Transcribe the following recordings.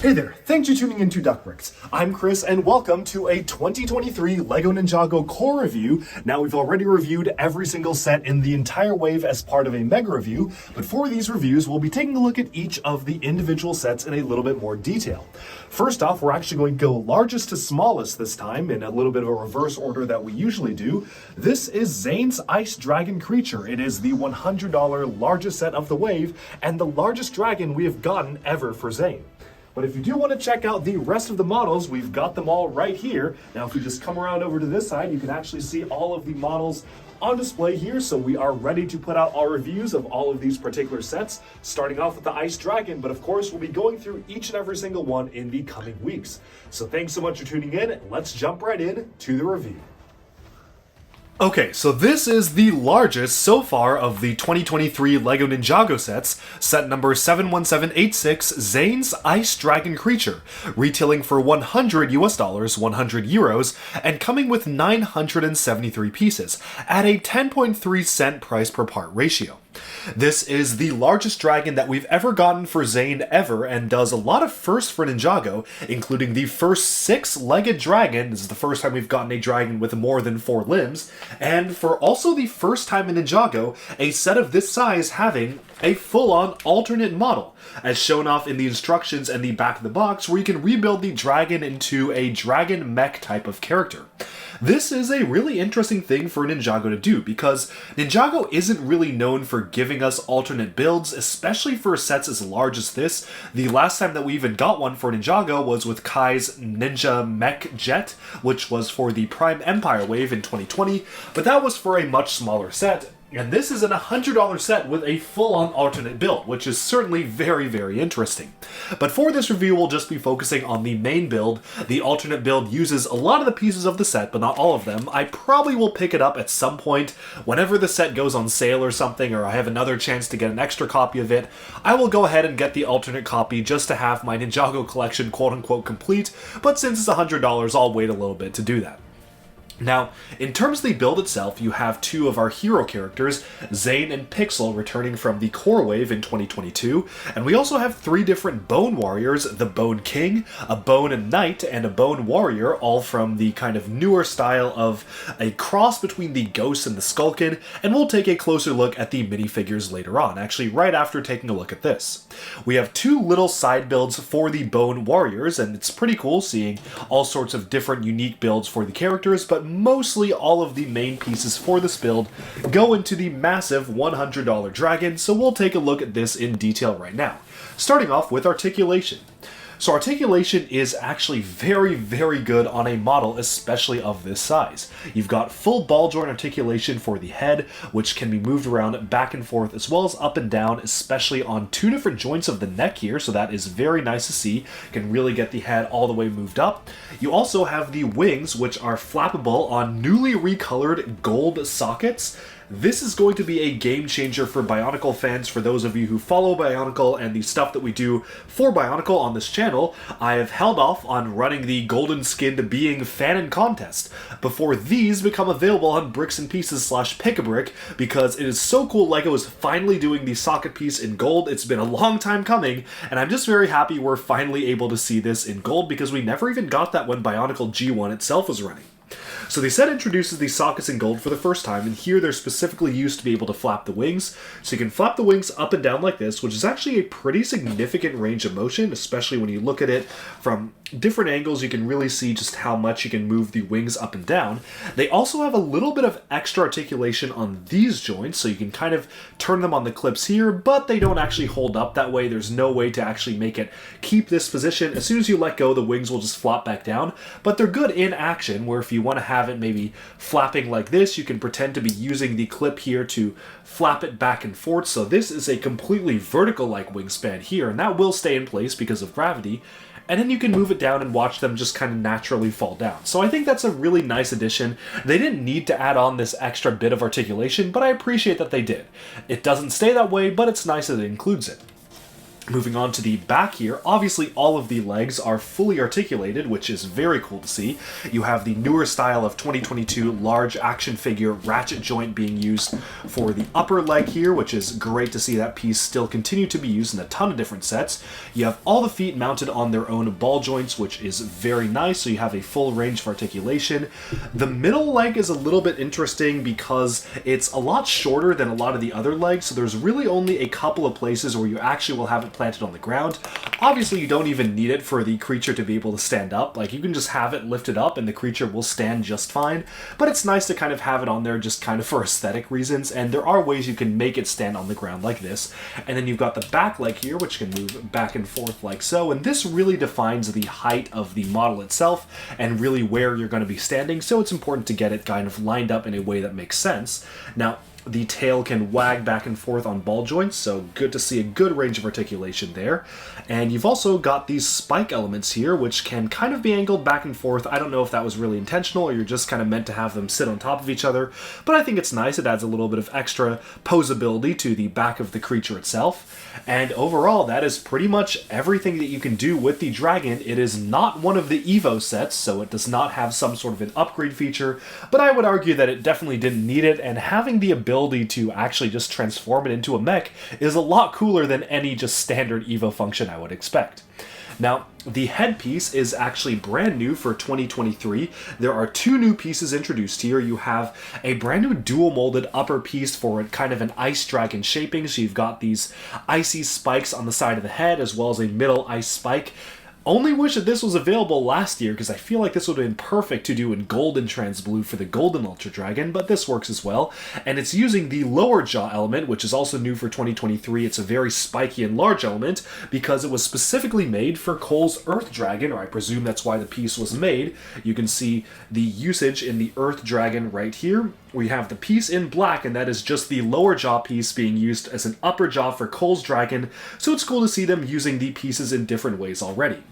Hey there, thanks for tuning into Duckbricks. I'm Chris and welcome to a 2023 LEGO Ninjago core review. Now we've already reviewed every single set in the entire wave as part of a mega review, but for these reviews we'll be taking a look at each of the individual sets in a little bit more detail. First off, we're actually going to go largest to smallest this time in a little bit of a reverse order that we usually do. This is Zane's Ice Dragon Creature. It is the $100 largest set of the wave and the largest dragon we have gotten ever for Zane. But if you do want to check out the rest of the models, we've got them all right here. Now, if we just come around over to this side, you can actually see all of the models on display here. So we are ready to put out our reviews of all of these particular sets, starting off with the Ice Dragon. But of course, we'll be going through each and every single one in the coming weeks. So thanks so much for tuning in. Let's jump right in to the review. Okay, so this is the largest so far of the 2023 LEGO Ninjago sets, set number 71786, Zane's Ice Dragon Creature, retailing for $100 US, 100 euros, and coming with 973 pieces, at a 10.3 cent price per part ratio. This is the largest dragon that we've ever gotten for Zane ever, and does a lot of firsts for Ninjago, including the first 6-legged dragon. This is the first time we've gotten a dragon with more than 4 limbs, and for also the first time in Ninjago, a set of this size having a full-on alternate model, as shown off in the instructions and the back of the box, where you can rebuild the dragon into a dragon mech type of character. This is a really interesting thing for Ninjago to do, because Ninjago isn't really known for giving us alternate builds, especially for sets as large as this. The last time that we even got one for Ninjago was with Kai's Ninja Mech Jet, which was for the Prime Empire wave in 2020, but that was for a much smaller set. And this is an $100 set with a full-on alternate build, which is certainly very, very interesting. But for this review, we'll just be focusing on the main build. The alternate build uses a lot of the pieces of the set, but not all of them. I probably will pick it up at some point whenever the set goes on sale or something, or I have another chance to get an extra copy of it. I will go ahead and get the alternate copy just to have my Ninjago collection quote-unquote complete, but since it's $100, I'll wait a little bit to do that. Now, in terms of the build itself, you have 2 of our hero characters, Zane and Pixel, returning from the core wave in 2022, and we also have 3 different Bone Warriors, the Bone King, a Bone Knight, and a Bone Warrior, all from the kind of newer style of a cross between the Ghost and the Skulkin, and we'll take a closer look at the minifigures later on, actually right after taking a look at this. We have 2 little side builds for the Bone Warriors, and it's pretty cool seeing all sorts of different unique builds for the characters, but mostly all of the main pieces for this build go into the massive $100 dragon, so we'll take a look at this in detail right now. Starting off with articulation. So articulation is actually very, very good on a model, especially of this size. You've got full ball joint articulation for the head, which can be moved around back and forth as well as up and down, especially on 2 different joints of the neck here, so that is very nice to see. You can really get the head all the way moved up. You also have the wings, which are flappable on newly recolored gold sockets. This is going to be a game changer for Bionicle fans. For those of you who follow Bionicle and the stuff that we do for Bionicle on this channel, I have held off on running the Golden Skinned Being Fanon contest before these become available on Bricks and Pieces / Pick-a-Brick, because it is so cool LEGO is finally doing the socket piece in gold. It's been a long time coming, and I'm just very happy we're finally able to see this in gold, because we never even got that when Bionicle G1 itself was running. So the set introduces these sockets in gold for the first time, and here they're specifically used to be able to flap the wings. So you can flap the wings up and down like this, which is actually a pretty significant range of motion, especially when you look at it from different angles. You can really see just how much you can move the wings up and down. They also have a little bit of extra articulation on these joints, so you can kind of turn them on the clips here, but they don't actually hold up that way. There's no way to actually make it keep this position. As soon as you let go, the wings will just flop back down, but they're good in action, where if you want to have it maybe flapping like this, you can pretend to be using the clip here to flap it back and forth. So this is a completely vertical-like wingspan here, and that will stay in place because of gravity. And then you can move it down and watch them just kind of naturally fall down. So I think that's a really nice addition. They didn't need to add on this extra bit of articulation, but I appreciate that they did. It doesn't stay that way, but it's nice that it includes it. Moving on to the back here, obviously all of the legs are fully articulated, which is very cool to see. You have the newer style of 2022 large action figure ratchet joint being used for the upper leg here, which is great to see that piece still continue to be used in a ton of different sets. You have all the feet mounted on their own ball joints, which is very nice, so you have a full range of articulation. The middle leg is a little bit interesting because it's a lot shorter than a lot of the other legs, so there's really only a couple of places where you actually will have it planted on the ground. Obviously, you don't even need it for the creature to be able to stand up. Like, you can just have it lifted up and the creature will stand just fine, but it's nice to kind of have it on there just kind of for aesthetic reasons, and there are ways you can make it stand on the ground like this. And then you've got the back leg here, which can move back and forth like so, and this really defines the height of the model itself and really where you're going to be standing, so it's important to get it kind of lined up in a way that makes sense. Now, the tail can wag back and forth on ball joints, so good to see a good range of articulation there. And you've also got these spike elements here, which can kind of be angled back and forth. I don't know if that was really intentional or you're just kind of meant to have them sit on top of each other, but I think it's nice. It adds a little bit of extra posability to the back of the creature itself. And overall, that is pretty much everything that you can do with the dragon. It is not one of the Evo sets, so it does not have some sort of an upgrade feature, but I would argue that it definitely didn't need it, and having the ability to actually just transform it into a mech is a lot cooler than any just standard Evo function I would expect. Now, the headpiece is actually brand new for 2023. There are two new pieces introduced here. You have a brand new dual molded upper piece for kind of an ice dragon shaping. So you've got these icy spikes on the side of the head as well as a middle ice spike. Only wish that this was available last year, because I feel like this would have been perfect to do in golden trans blue for the golden ultra dragon, but this works as well. And it's using the lower jaw element, which is also new for 2023. It's a very spiky and large element because it was specifically made for Cole's earth dragon, or I presume that's why the piece was made. You can see the usage in the earth dragon right here. We have the piece in black, and that is just the lower jaw piece being used as an upper jaw for Cole's dragon, so it's cool to see them using the pieces in different ways already.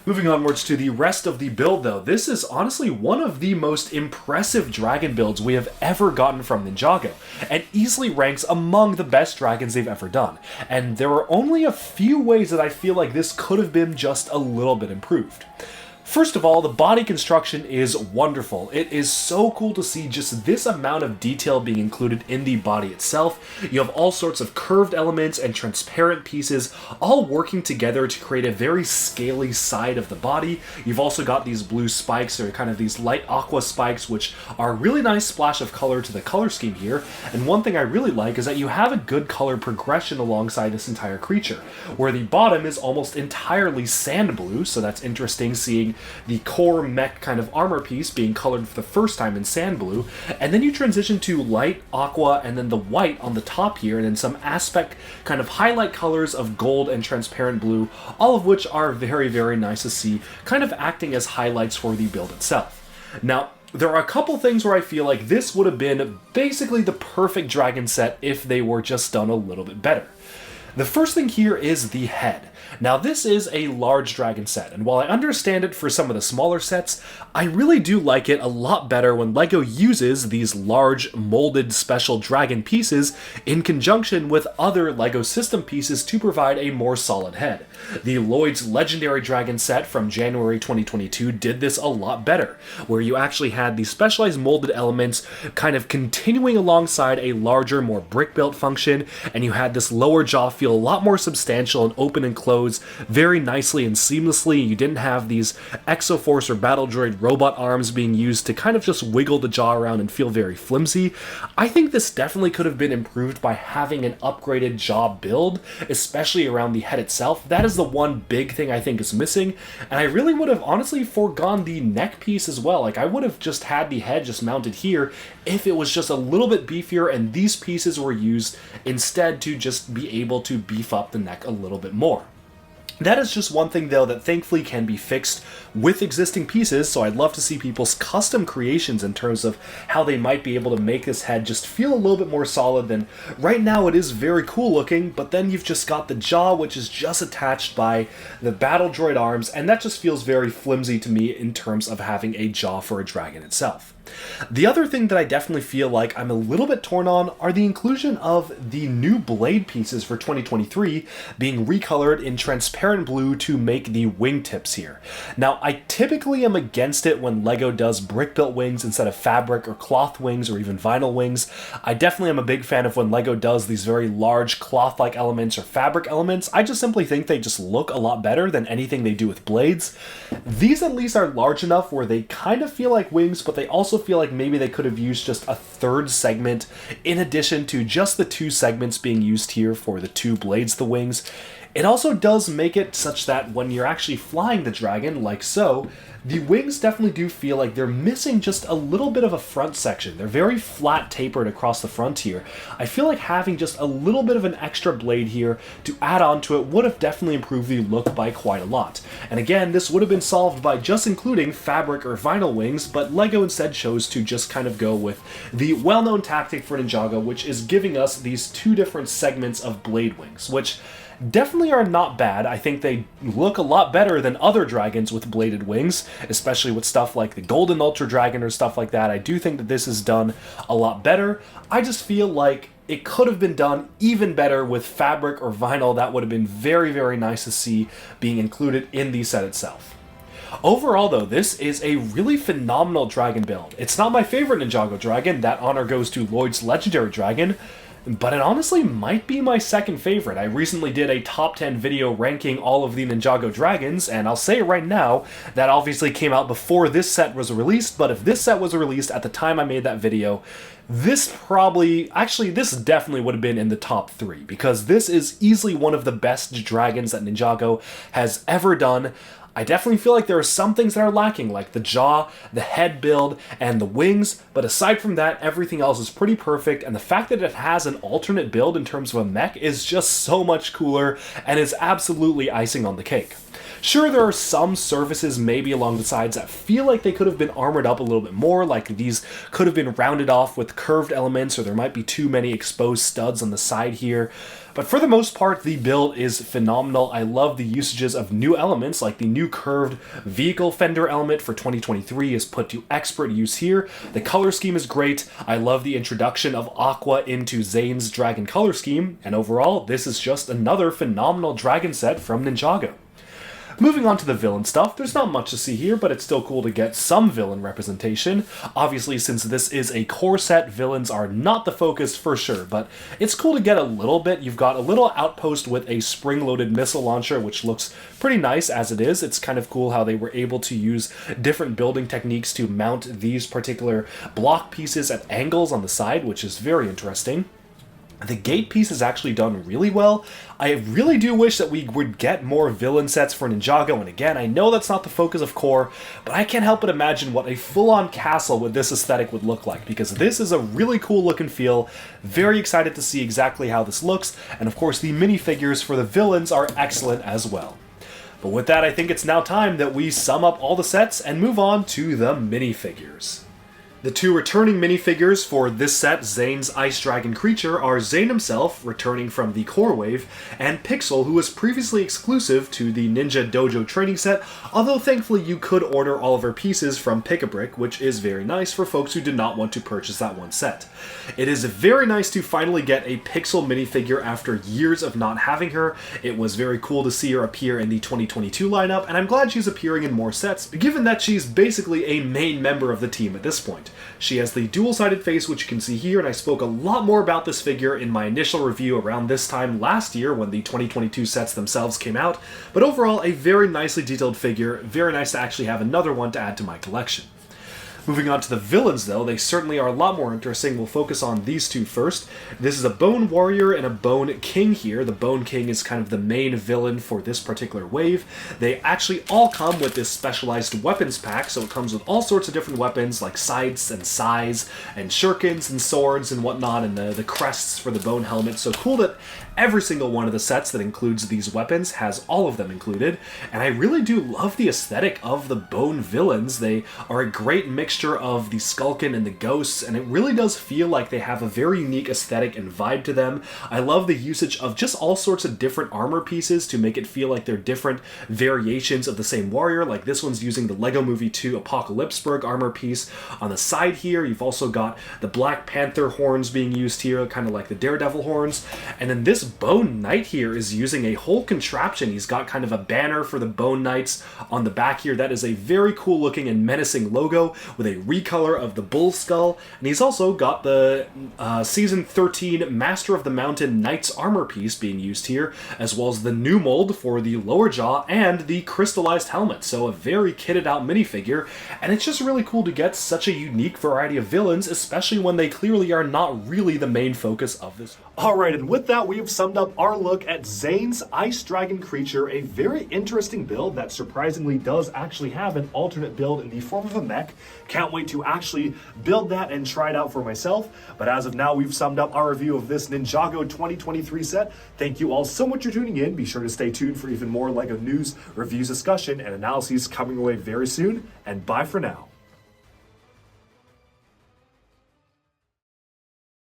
Moving onwards to the rest of the build, though, this is honestly one of the most impressive dragon builds we have ever gotten from Ninjago, and easily ranks among the best dragons they've ever done. And there are only a few ways that I feel like this could have been just a little bit improved. First of all, the body construction is wonderful. It is so cool to see just this amount of detail being included in the body itself. You have all sorts of curved elements and transparent pieces all working together to create a very scaly side of the body. You've also got these blue spikes, or kind of these light aqua spikes, which are a really nice splash of color to the color scheme here. And one thing I really like is that you have a good color progression alongside this entire creature, where the bottom is almost entirely sand blue, so that's interesting seeing the core mech kind of armor piece being colored for the first time in sand blue, and then you transition to light aqua and then the white on the top here, and then some aspect kind of highlight colors of gold and transparent blue, all of which are very, very nice to see, kind of acting as highlights for the build itself. Now, there are a couple things where I feel like this would have been basically the perfect dragon set if they were just done a little bit better. The first thing here is the head. Now, this is a large dragon set, and while I understand it for some of the smaller sets, I really do like it a lot better when LEGO uses these large molded special dragon pieces in conjunction with other LEGO system pieces to provide a more solid head. The Lloyd's Legendary Dragon set from January 2022 did this a lot better, where you actually had these specialized molded elements kind of continuing alongside a larger, more brick-built function, and you had this lower jaw feel a lot more substantial and open and close very nicely and seamlessly. You didn't have these Exoforce or Battle Droid robot arms being used to kind of just wiggle the jaw around and feel very flimsy. I think this definitely could have been improved by having an upgraded jaw build, especially around the head itself. That is the one big thing I think is missing, and I really would have honestly foregone the neck piece as well. Like, I would have just had the head just mounted here if it was just a little bit beefier and these pieces were used instead to just be able to beef up the neck a little bit more. That is just one thing, though, that thankfully can be fixed with existing pieces, so I'd love to see people's custom creations in terms of how they might be able to make this head just feel a little bit more solid than right now. It is very cool looking, but then you've just got the jaw, which is just attached by the Battle Droid arms, and that just feels very flimsy to me in terms of having a jaw for a dragon itself. The other thing that I definitely feel like I'm a little bit torn on are the inclusion of the new blade pieces for 2023 being recolored in transparent blue to make the wingtips here. Now, I typically am against it when LEGO does brick-built wings instead of fabric or cloth wings or even vinyl wings. I definitely am a big fan of when LEGO does these very large cloth-like elements or fabric elements. I just simply think they just look a lot better than anything they do with blades. These at least are large enough where they kind of feel like wings, but they also feel like maybe they could have used just a third segment in addition to just the two segments being used here for the two blades, the wings. It also does make it such that when you're actually flying the dragon, like so, the wings definitely do feel like they're missing just a little bit of a front section. They're very flat tapered across the front here. I feel like having just a little bit of an extra blade here to add on to it would have definitely improved the look by quite a lot. And again, this would have been solved by just including fabric or vinyl wings, but LEGO instead chose to just kind of go with the well-known tactic for Ninjago, which is giving us these two different segments of blade wings, which definitely are not bad. I think they look a lot better than other dragons with bladed wings, especially with stuff like the Golden Ultra Dragon or stuff like that. I do think that this is done a lot better. I just feel like it could have been done even better with fabric or vinyl. That would have been very, very nice to see being included in the set itself. Overall, though, this is a really phenomenal dragon build. It's not my favorite Ninjago dragon. That honor goes to Lloyd's Legendary Dragon, but it honestly might be my second favorite. I recently did a top 10 video ranking all of the Ninjago dragons, and I'll say right now, that obviously came out before this set was released, but if this set was released at the time I made that video, this definitely would have been in the top 3, because this is easily one of the best dragons that Ninjago has ever done. I definitely feel like there are some things that are lacking, like the jaw, the head build, and the wings, but aside from that, everything else is pretty perfect, and the fact that it has an alternate build in terms of a mech is just so much cooler, and is absolutely icing on the cake. Sure, there are some surfaces maybe along the sides that feel like they could have been armored up a little bit more, like these could have been rounded off with curved elements, or there might be too many exposed studs on the side here. But for the most part, the build is phenomenal. I love the usages of new elements, like the new curved vehicle fender element for 2023 is put to expert use here. The color scheme is great. I love the introduction of Aqua into Zane's dragon color scheme, and overall, this is just another phenomenal dragon set from Ninjago. Moving on to the villain stuff, there's not much to see here, but it's still cool to get some villain representation. Obviously, since this is a core set, villains are not the focus for sure, but it's cool to get a little bit. You've got a little outpost with a spring-loaded missile launcher, which looks pretty nice as it is. It's kind of cool how they were able to use different building techniques to mount these particular block pieces at angles on the side, which is very interesting. The gate piece is actually done really well. I really do wish that we would get more villain sets for Ninjago, and again, I know that's not the focus of core, but I can't help but imagine what a full-on castle with this aesthetic would look like, because this is a really cool look and feel. Very excited to see exactly how this looks, and of course the minifigures for the villains are excellent as well. But with that, I think it's now time that we sum up all the sets and move on to the minifigures. The two returning minifigures for this set, Zane's Ice Dragon creature, are Zane himself, returning from the core wave, and Pixel, who was previously exclusive to the Ninja Dojo training set, although thankfully you could order all of her pieces from Pick-a-Brick, which is very nice for folks who did not want to purchase that one set. It is very nice to finally get a Pixel minifigure after years of not having her. It was very cool to see her appear in the 2022 lineup, and I'm glad she's appearing in more sets, given that she's basically a main member of the team at this point. She has the dual-sided face, which you can see here, and I spoke a lot more about this figure in my initial review around this time last year when the 2022 sets themselves came out, but overall a very nicely detailed figure, very nice to actually have another one to add to my collection. Moving on to the villains, though, they certainly are a lot more interesting. We'll focus on these two first. This is a Bone Warrior and a Bone King here. The Bone King is kind of the main villain for this particular wave. They actually all come with this specialized weapons pack, so it comes with all sorts of different weapons, like scythes and sais, and shurikens and swords and whatnot, and the crests for the bone helmet. So cool that every single one of the sets that includes these weapons has all of them included, and I really do love the aesthetic of the bone villains. They are a great mixture mixture of the Skulkin and the Ghosts, and it really does feel like they have a very unique aesthetic and vibe to them. I love the usage of just all sorts of different armor pieces to make it feel like they're different variations of the same warrior. Like this one's using the Lego Movie 2 Apocalypseburg armor piece. On the side here, you've also got the Black Panther horns being used here, kind of like the Daredevil horns. And then this Bone Knight here is using a whole contraption. He's got kind of a banner for the Bone Knights on the back here. That is a very cool looking and menacing logo with a recolor of the bull skull. And he's also got the Season 13 Master of the Mountain Knight's armor piece being used here, as well as the new mold for the lower jaw and the crystallized helmet. So a very kitted out minifigure, and it's just really cool to get such a unique variety of villains, especially when they clearly are not really the main focus of this. Alright, and with that we have summed up our look at Zane's Ice Dragon creature, a very interesting build that surprisingly does actually have an alternate build in the form of a mech. Can't wait to actually build that and try it out for myself, but as of now we've summed up our review of this Ninjago 2023 set. Thank you all so much for tuning in. Be sure to stay tuned for even more LEGO news, reviews, discussion, and analyses coming away very soon, and bye for now.